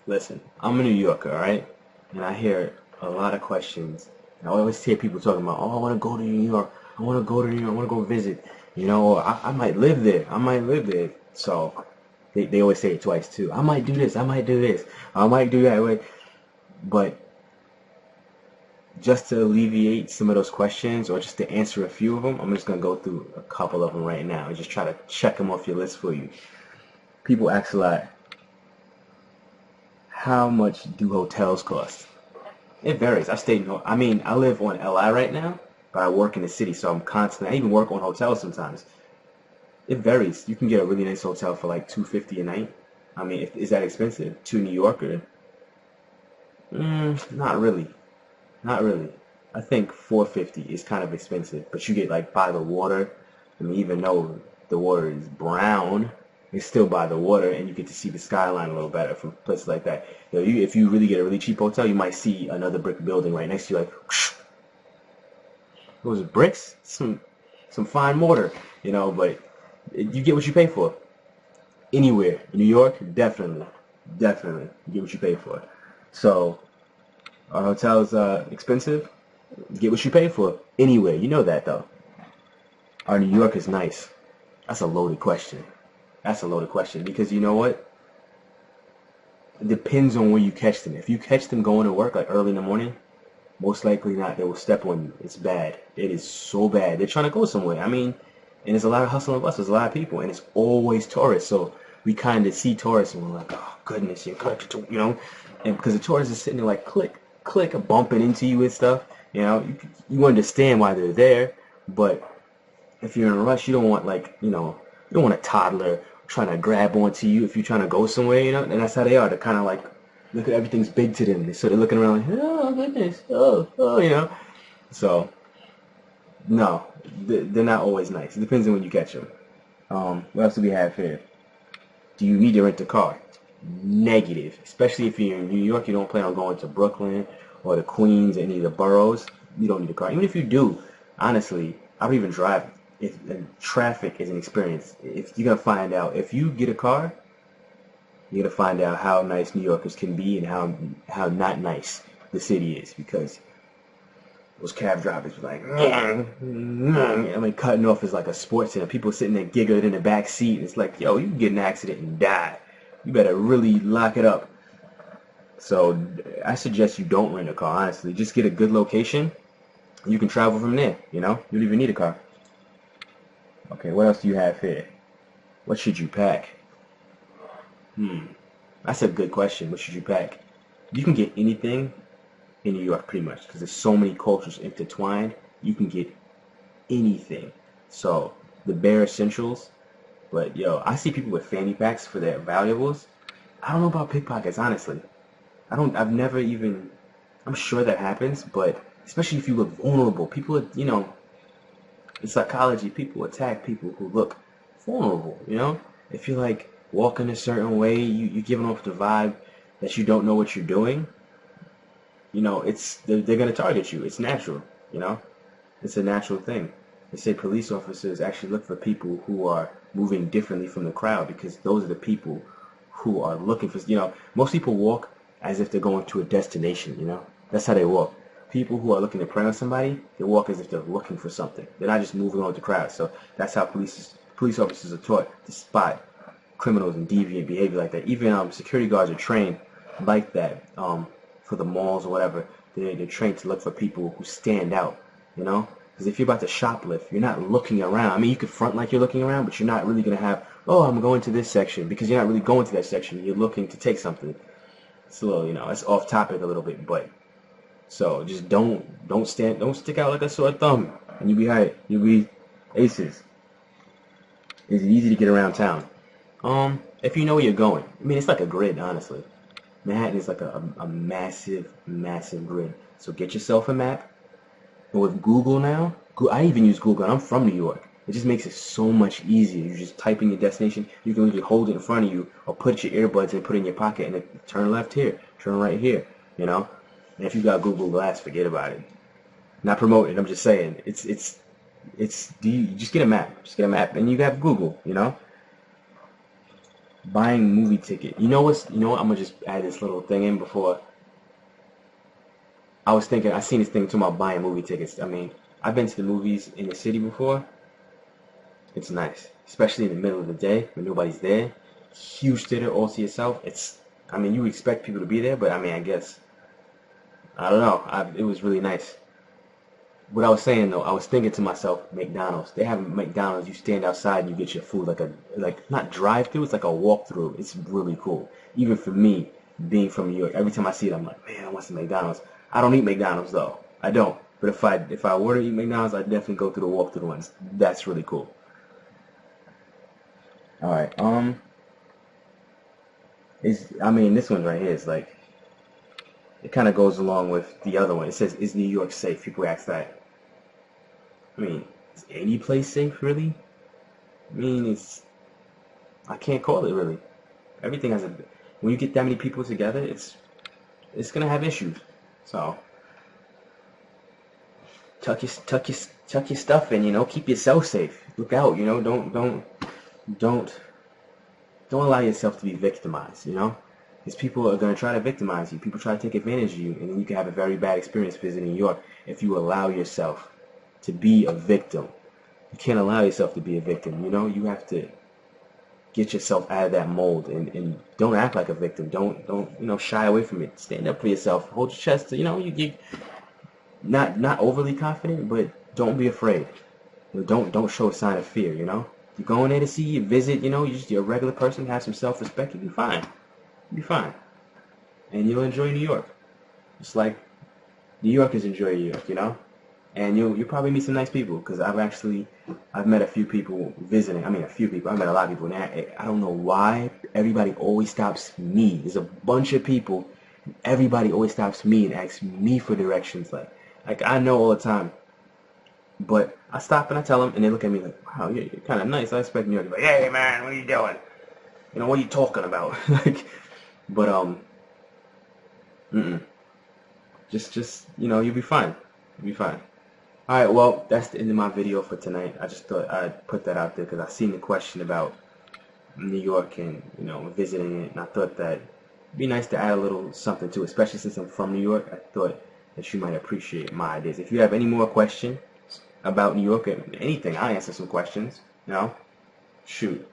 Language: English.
Listen, I'm a New Yorker, all right? And I hear a lot of questions. And I always hear people talking about, oh, I want to go to New York. I want to go to New York. I want to go visit. You know, or I might live there. I might live there. So they always say it twice too. I might do this. I might do this. I might do that. Wait. But just to alleviate some of those questions or just to answer a few of them, I'm just going to go through a couple of them right now and just try to check them off your list for you. People ask a lot, how much do hotels cost? It varies. I live on LI right now, but I work in the city, so I even work on hotels sometimes. It varies. You can get a really nice hotel for like $250 a night. I mean, is that expensive to a New Yorker? Not really. Not really. I think $450 is kind of expensive, but you get like by the water. I mean, even though the water is brown, it's still by the water, and you get to see the skyline a little better from places like that. If you really get a really cheap hotel, you might see another brick building right next to you, like, those bricks, some fine mortar, but you get what you pay for. Anywhere in New York, definitely, you get what you pay for. So, are hotels expensive? Get what you pay for. Anywhere, you know that though. Are New Yorkers nice? That's a loaded question. That's a loaded question because you know what? It depends on where you catch them. If you catch them going to work like early in the morning, most likely not. They will step on you. It's bad. It is so bad. They're trying to go somewhere. I mean, and there's a lot of hustle and bustle. There's a lot of people, and it's always tourists. So we kind of see tourists, and we're like, oh goodness, and because the tourists are sitting there like click, click, bumping into you and stuff. You understand why they're there, but if you're in a rush, you don't want you don't want a toddler trying to grab onto you if you're trying to go somewhere, and that's how they are. They're kind of like, look at everything's big to them. So they're looking around like, oh goodness, oh. So no, they're not always nice. It depends on when you catch them. What else do we have here? Do you need to rent a car? Negative. Especially if you're in New York, you don't plan on going to Brooklyn or the Queens, any of the boroughs. You don't need a car. Even if you do, honestly, I would even drive. Traffic is an experience. If you're gonna find out, if you get a car, you're gonna find out how nice New Yorkers can be and how not nice the city is, because those cab drivers were like, I mean, cutting off is like a sports center. People sitting there giggling in the back seat. It's like, yo, you can get in an accident and die. You better really lock it up. So I suggest you don't rent a car, honestly. Just get a good location. You can travel from there, you don't even need a car. Okay, what else do you have here? What should you pack? That's a good question. What should you pack? You can get anything in New York pretty much because there's so many cultures intertwined. You can get anything. So the bare essentials. But yo, I see people with fanny packs for their valuables. I don't know about pickpockets, honestly. I'm sure that happens, but especially if you look vulnerable, people are, in psychology, people attack people who look vulnerable, If you like walking a certain way, you're giving off the vibe that you don't know what you're doing, they're gonna target you. It's natural, It's a natural thing. They say police officers actually look for people who are moving differently from the crowd because those are the people who are looking for, most people walk as if they're going to a destination, That's how they walk. People who are looking to prey on somebody, they walk as if they're looking for something. They're not just moving on with the crowd. So that's how police officers are taught to spot criminals and deviant behavior like that. Even security guards are trained like that for the malls or whatever. They're trained to look for people who stand out, Because if you're about to shoplift, you're not looking around. I mean, you could front like you're looking around, but you're not really going to have, oh, I'm going to this section, because you're not really going to that section. You're looking to take something. It's a little, it's off topic a little bit, but so just don't stick out like a sore thumb, and you'll be alright. You'll be aces. Is it easy to get around town? If you know where you're going. I mean, it's like a grid, honestly. Manhattan is like a massive, massive grid. So get yourself a map. And with Google now, I even use Google, and I'm from New York. It just makes it so much easier. You just type in your destination. You can literally hold it in front of you, or put your earbuds and put it in your pocket, and then turn left here, turn right here, And if you got Google Glass, forget about it. Not promoting, I'm just saying. You just get a map. Just get a map, and you have Google, buying movie ticket. You know what? I'm gonna just add this little thing in before. I was thinking, I seen this thing talking about buying movie tickets. I mean, I've been to the movies in the city before. It's nice, especially in the middle of the day when nobody's there. Huge theater all to yourself. I mean, you expect people to be there, but I mean, I guess, I don't know. It was really nice. What I was saying though, I was thinking to myself, McDonald's. They have McDonald's. You stand outside and you get your food like not drive-through. It's like a walk-through. It's really cool. Even for me, being from New York, every time I see it, I'm like, man, I want some McDonald's. I don't eat McDonald's though. I don't. But if I were to eat McDonald's, I'd definitely go through the walk-through ones. That's really cool. All right. I mean, this one right here is like, it kind of goes along with the other one. It says, "Is New York safe?" People ask that. I mean, is any place safe really? I mean, I can't call it really. Everything has when you get that many people together, it's gonna have issues. So tuck your stuff in. You know, keep yourself safe. Look out. You know, don't don't allow yourself to be victimized. You know, because people are gonna try to victimize you. People try to take advantage of you, and then you can have a very bad experience visiting New York if you allow yourself to be a victim. You can't allow yourself to be a victim. You know, you have to get yourself out of that mold and don't act like a victim. Don't shy away from it. Stand up for yourself. Hold your chest. You know, you not overly confident, but don't be afraid. You know, don't show a sign of fear. You know, you're going there to see, you visit. You know, you're a regular person. Have some self-respect. You'll be fine. You'll be fine, and you'll enjoy New York. Just like New Yorkers enjoy New York. You know. And you'll probably meet some nice people because I've met a few people visiting. I mean, a few people. I've met a lot of people, and I don't know why everybody always stops me. There's a bunch of people, and everybody always stops me and asks me for directions. Like I know all the time, but I stop and I tell them, and they look at me like, "Wow, you're kind of nice." I expect New York to be like, "Hey man, what are you doing? You know, what are you talking about?" Like, but mm-mm. Just you'll be fine. You'll be fine. Alright, well, that's the end of my video for tonight. I just thought I'd put that out there because I seen the question about New York and, visiting it, and I thought that it'd be nice to add a little something to it, especially since I'm from New York. I thought that you might appreciate my ideas. If you have any more questions about New York or anything, I'll answer some questions, shoot.